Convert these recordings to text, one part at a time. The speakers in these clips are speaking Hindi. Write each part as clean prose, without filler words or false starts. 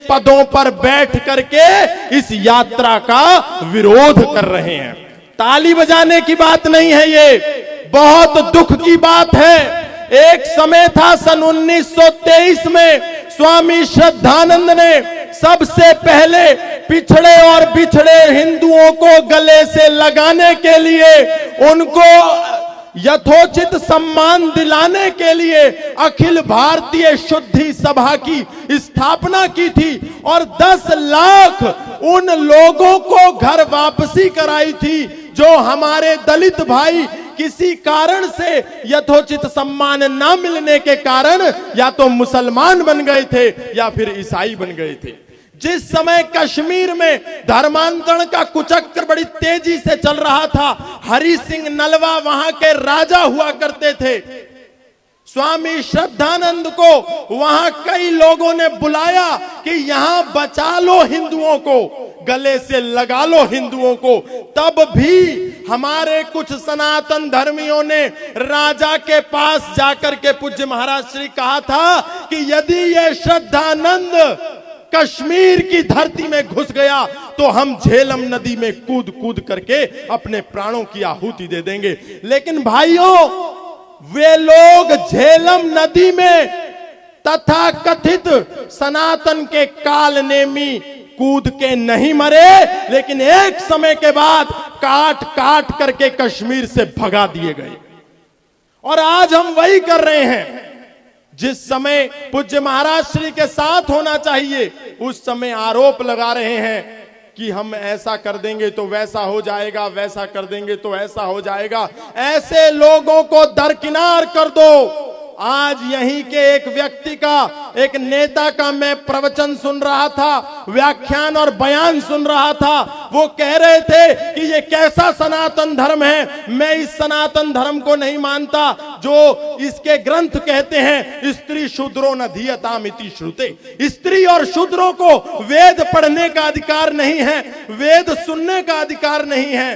पदों पर बैठ करके इस यात्रा का विरोध कर रहे हैं। ताली बजाने की बात नहीं है, ये बहुत दुख की बात है। एक समय था सन 1923 में स्वामी श्रद्धानंद ने सबसे पहले पिछड़े और बिछड़े हिंदुओं को गले से लगाने के लिए, उनको यथोचित सम्मान दिलाने के लिए अखिल भारतीय शुद्धि सभा की स्थापना की थी और 10 लाख उन लोगों को घर वापसी कराई थी जो हमारे दलित भाई किसी कारण से यथोचित सम्मान ना मिलने के कारण या तो मुसलमान बन गए थे या फिर ईसाई बन गए थे। जिस समय कश्मीर में धर्मांतरण का कुचक्र बड़ी तेजी से चल रहा था, हरि सिंह नलवा वहां के राजा हुआ करते थे। स्वामी श्रद्धानंद को वहां कई लोगों ने बुलाया कि यहां बचा लो हिंदुओं को, गले से लगा लो हिंदुओं को। तब भी हमारे कुछ सनातन धर्मियों ने राजा के पास जाकर के पूज्य महाराज श्री कहा था कि यदि ये श्रद्धानंद कश्मीर की धरती में घुस गया तो हम झेलम नदी में कूद कूद करके अपने प्राणों की आहुति दे देंगे। लेकिन भाइयों, वे लोग झेलम नदी में तथा कथित सनातन के कालनेमी कूद के नहीं मरे, लेकिन एक समय के बाद काट काट करके कश्मीर से भगा दिए गए। और आज हम वही कर रहे हैं। जिस समय पूज्य महाराज श्री के साथ होना चाहिए, उस समय आरोप लगा रहे हैं कि हम ऐसा कर देंगे तो वैसा हो जाएगा, वैसा कर देंगे तो ऐसा हो जाएगा। ऐसे लोगों को दरकिनार कर दो। आज यहीं के एक व्यक्ति का, एक नेता का मैं प्रवचन सुन रहा था, व्याख्यान और बयान सुन रहा था। वो कह रहे थे कि ये कैसा सनातन धर्म है, मैं इस सनातन धर्म को नहीं मानता जो इसके ग्रंथ कहते हैं स्त्री शूद्रो न धीयताम इति श्रुते। स्त्री और शूद्रों को वेद पढ़ने का अधिकार नहीं है, वेद सुनने का अधिकार नहीं है,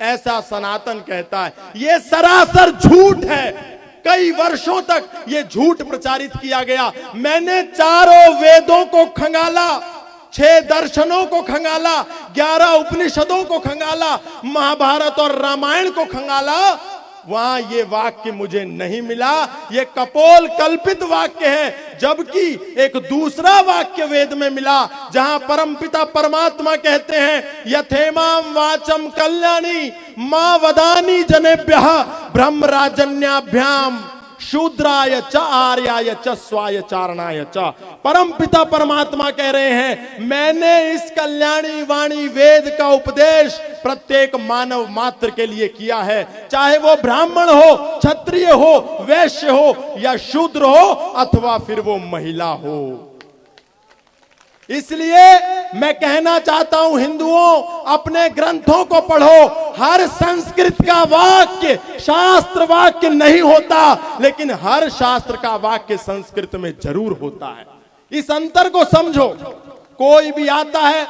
ऐसा सनातन कहता है। ये सरासर झूठ है। कई वर्षों तक ये झूठ प्रचारित किया गया। मैंने चारों वेदों को खंगाला, 6 दर्शनों को खंगाला, 11 उपनिषदों को खंगाला, महाभारत और रामायण को खंगाला, वहां ये वाक्य मुझे नहीं मिला। ये कपोल कल्पित वाक्य है। जबकि एक दूसरा वाक्य वेद में मिला जहां परमपिता परमात्मा कहते हैं यथेमाम वाचम कल्याणी मां वदानी जनेभ्यः ब्रह्मराजन्याभ्याम शूद्राय च आर्याय च स्वाय चारणाय च। परमपिता परमात्मा कह रहे हैं मैंने इस कल्याणी वाणी वेद का उपदेश प्रत्येक मानव मात्र के लिए किया है, चाहे वो ब्राह्मण हो, क्षत्रिय हो, वैश्य हो या शूद्र हो अथवा फिर वो महिला हो। इसलिए मैं कहना चाहता हूं हिंदुओं, अपने ग्रंथों को पढ़ो। हर संस्कृत का वाक्य शास्त्र वाक्य नहीं होता, लेकिन हर शास्त्र का वाक्य संस्कृत में जरूर होता है। इस अंतर को समझो। कोई भी आता है,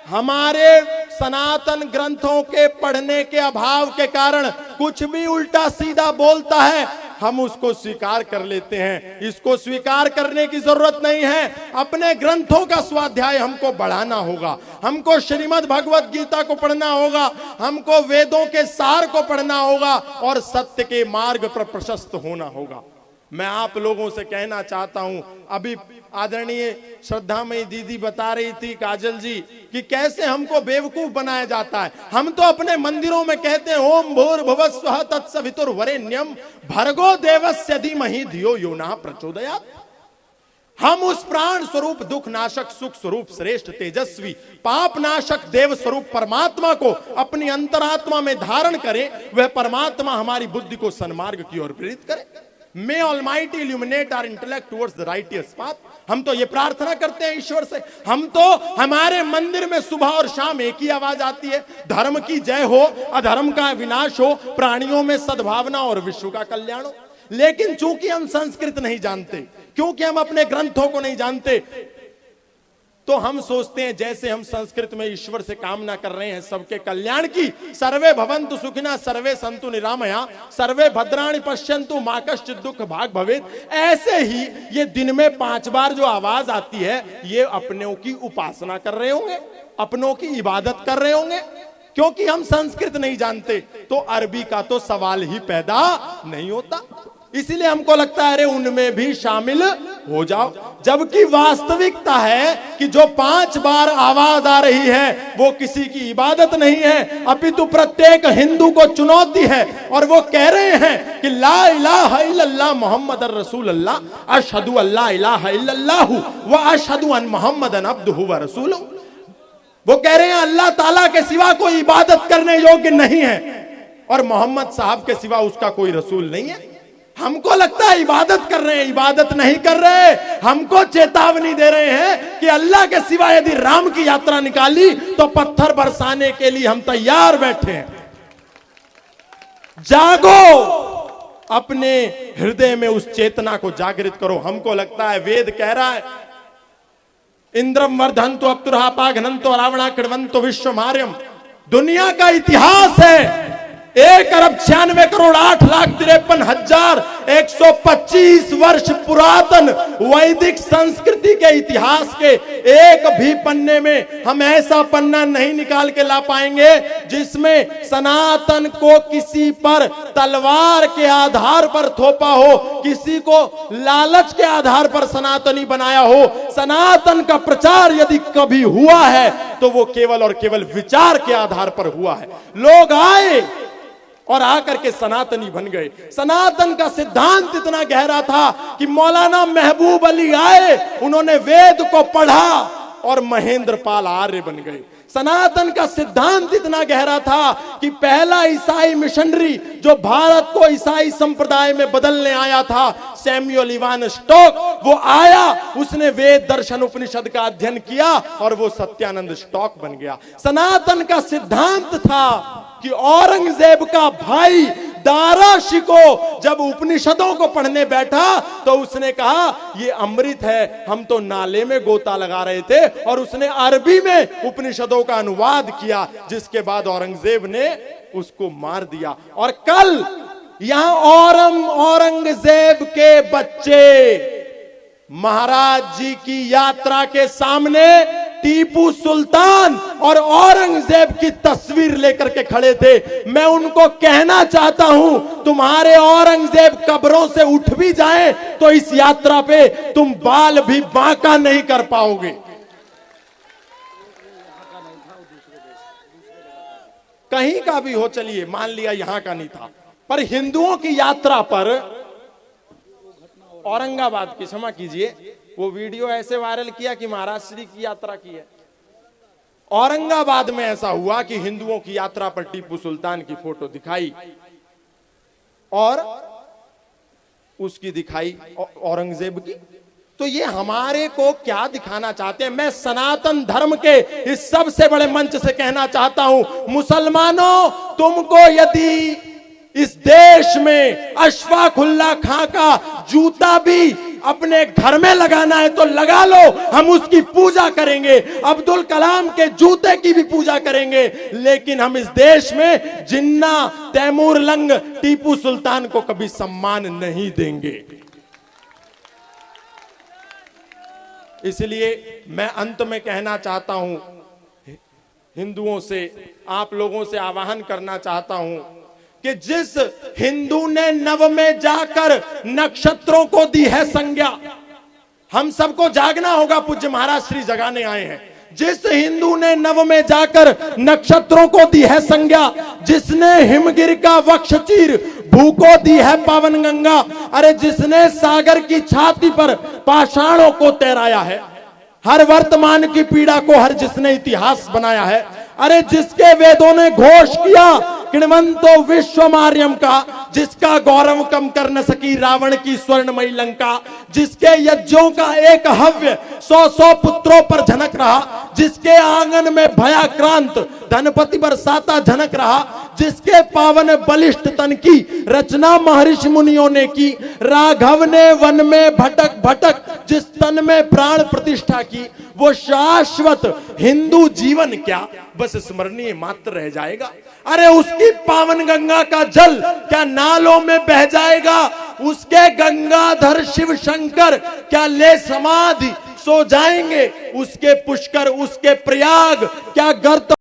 हमारे सनातन ग्रंथों के पढ़ने के अभाव के कारण कुछ भी उल्टा सीधा बोलता है, हम उसको स्वीकार कर लेते हैं। इसको स्वीकार करने की जरूरत नहीं है। अपने ग्रंथों का स्वाध्याय हमको बढ़ाना होगा, हमको श्रीमद् भगवत गीता को पढ़ना होगा, हमको वेदों के सार को पढ़ना होगा और सत्य के मार्ग पर प्रशस्त होना होगा। मैं आप लोगों से कहना चाहता हूं, अभी आदरणीय श्रद्धामयी दीदी बता रही थी काजल जी कि कैसे हमको बेवकूफ बनाया जाता है। हम तो अपने मंदिरों में कहते हैं ओम भूर्भुवः स्वः तत्सवितुर्वरेण्यम भर्गो देवस्य धीमहि धियो यो नः प्रचोदयात्। हम उस प्राण स्वरूप दुख नाशक सुख स्वरूप श्रेष्ठ तेजस्वी पाप नाशक देव स्वरूप परमात्मा को अपनी अंतरात्मा में धारण करें। वह परमात्मा हमारी बुद्धि को सन्मार्ग की ओर प्रेरित करे। May Almighty illuminate our intellect towards the righteous path। हम तो ये प्रार्थना करते हैं ईश्वर से। हम तो हमारे मंदिर में सुबह और शाम एक ही आवाज आती है, धर्म की जय हो, अधर्म का विनाश हो, प्राणियों में सद्भावना और विश्व का कल्याण हो। लेकिन चूंकि हम संस्कृत नहीं जानते, क्योंकि हम अपने ग्रंथों को नहीं जानते, तो हम सोचते हैं जैसे हम संस्कृत में ईश्वर से कामना कर रहे हैं सबके कल्याण की, सर्वे भवन्तु सुखिनः सर्वे सन्तु निरामया सर्वे भद्राणि पश्यन्तु मा कश्चित् दुःख भाग् भवेत्, ऐसे ही ये दिन में 5 बार जो आवाज आती है ये अपनों की उपासना कर रहे होंगे, अपनों की इबादत कर रहे होंगे। क्योंकि हम संस्कृत नहीं जानते तो अरबी का तो सवाल ही पैदा नहीं होता, इसीलिए हमको लगता है अरे उनमें भी शामिल हो जाओ। जबकि वास्तविकता है कि जो 5 बार आवाज आ रही है वो किसी की इबादत नहीं है, अपितु प्रत्येक हिंदू को चुनौती है। और वो कह रहे हैं कि ला इलाहा इल्लल्लाह मुहम्मदुर रसूलुल्लाह, अशहदु अल्ला इलाहा इल्लल्लाह व अशहदु अन मुहम्मदन अब्दुहु व रसूलुहु। वो कह रहे हैं अल्लाह ताला के सिवा कोई इबादत करने योग्य नहीं है और मोहम्मद साहब के सिवा उसका कोई रसूल नहीं है। हमको लगता है इबादत कर रहे हैं, इबादत नहीं कर रहे। हमको चेतावनी दे रहे हैं कि अल्लाह के सिवा यदि राम की यात्रा निकाली तो पत्थर बरसाने के लिए हम तैयार बैठे हैं। जागो, अपने हृदय में उस चेतना को जागृत करो। हमको लगता है वेद कह रहा है इंद्रम वर्धन्तो अप्तुरहा पाघ्नन्तो रावणा कृण्वन्तो विश्वमार्यम। दुनिया का इतिहास है 1,98,08,53,125 वर्ष पुरातन वैदिक संस्कृति के इतिहास के एक भी पन्ने में हम ऐसा पन्ना नहीं निकाल के ला पाएंगे जिसमें सनातन को किसी पर तलवार के आधार पर थोपा हो, किसी को लालच के आधार पर सनातनी बनाया हो। सनातन का प्रचार यदि कभी हुआ है तो वो केवल और केवल विचार के आधार पर हुआ है। लोग आए और आकर के सनातनी बन गए। सनातन का सिद्धांत इतना गहरा था कि मौलाना महबूब अली आए, उन्होंने वेद को पढ़ा और महेंद्र पाल आर्य बन गए। सनातन का सिद्धांत इतना गहरा था कि पहला ईसाई मिशनरी जो भारत को ईसाई संप्रदाय में बदलने आया था, सैमुअल इवान स्टॉक, वो आया, उसने वेद दर्शन उपनिषद का अध्ययन किया और वो सत्यानंद स्टॉक बन गया। सनातन का सिद्धांत था कि औरंगजेब का भाई दारा शिको जब उपनिषदों को पढ़ने बैठा तो उसने कहा ये अमृत है, हम तो नाले में गोता लगा रहे थे, और उसने अरबी में उपनिषदों का अनुवाद किया, जिसके बाद औरंगजेब ने उसको मार दिया। और कल यहां औरंगजेब के बच्चे महाराज जी की यात्रा के सामने टीपू सुल्तान और औरंगजेब की तस्वीर लेकर के खड़े थे। मैं उनको कहना चाहता हूं तुम्हारे औरंगजेब कब्रों से उठ भी जाएं तो इस यात्रा पे तुम बाल भी बांका नहीं कर पाओगे। कहीं का भी हो, चलिए मान लिया यहां का नहीं था, पर हिंदुओं की यात्रा पर औरंगाबाद की, क्षमा कीजिए, वो वीडियो ऐसे वायरल किया कि महाराज श्री की यात्रा की है। औरंगाबाद में ऐसा हुआ कि हिंदुओं की यात्रा पर टीपू सुल्तान की फोटो दिखाई और उसकी दिखाई औरंगजेब की। तो ये हमारे को क्या दिखाना चाहते हैं? मैं सनातन धर्म के इस सबसे बड़े मंच से कहना चाहता हूं, मुसलमानों, तुमको यदि इस देश में अशफाक उल्लाह खां का जूता भी अपने घर में लगाना है तो लगा लो, हम उसकी पूजा करेंगे। अब्दुल कलाम के जूते की भी पूजा करेंगे, लेकिन हम इस देश में जिन्ना, तैमूर लंग, टीपू सुल्तान को कभी सम्मान नहीं देंगे। इसलिए मैं अंत में कहना चाहता हूं, हिंदुओं से, आप लोगों से आह्वान करना चाहता हूं कि जिस हिंदू ने नव में जाकर नक्षत्रों को दी है संज्ञा, हम सबको जागना होगा, पूज्य महाराज श्री जगाने आए हैं। जिस हिंदू ने नव में जाकर नक्षत्रों को दी है संज्ञा, जिसने हिमगिर का वक्ष चीर भू को दी है पावन गंगा, अरे जिसने सागर की छाती पर पाषाणों को तैराया है, हर वर्तमान की पीड़ा को हर जिसने इतिहास बनाया है, अरे जिसके वेदों ने घोष किया कृण्वन्तो विश्वमार्यम का, जिसका गौरव कम कर न सकी रावण की स्वर्णमयी लंका, जिसके यज्ञों का एकहव्य 100 पुत्रों पर झनक रहा, जिसके आंगन में भयाक्रांत धनपति बरसाता झनक रहा, जिसके पावन बलिष्ठ तन की रचना महर्षि मुनियों ने की। राघव ने वन में भटक भटक जिस तन में प्राण प्रतिष्ठा की, वो शाश्वत हिंदू जीवन क्या बस स्मरणीय मात्र रह जाएगा। अरे उसकी पावन गंगा का जल क्या नालों में बह जाएगा? उसके गंगाधर शिव शंकर क्या ले समाधि सो जाएंगे? उसके पुष्कर, उसके प्रयाग क्या गर्त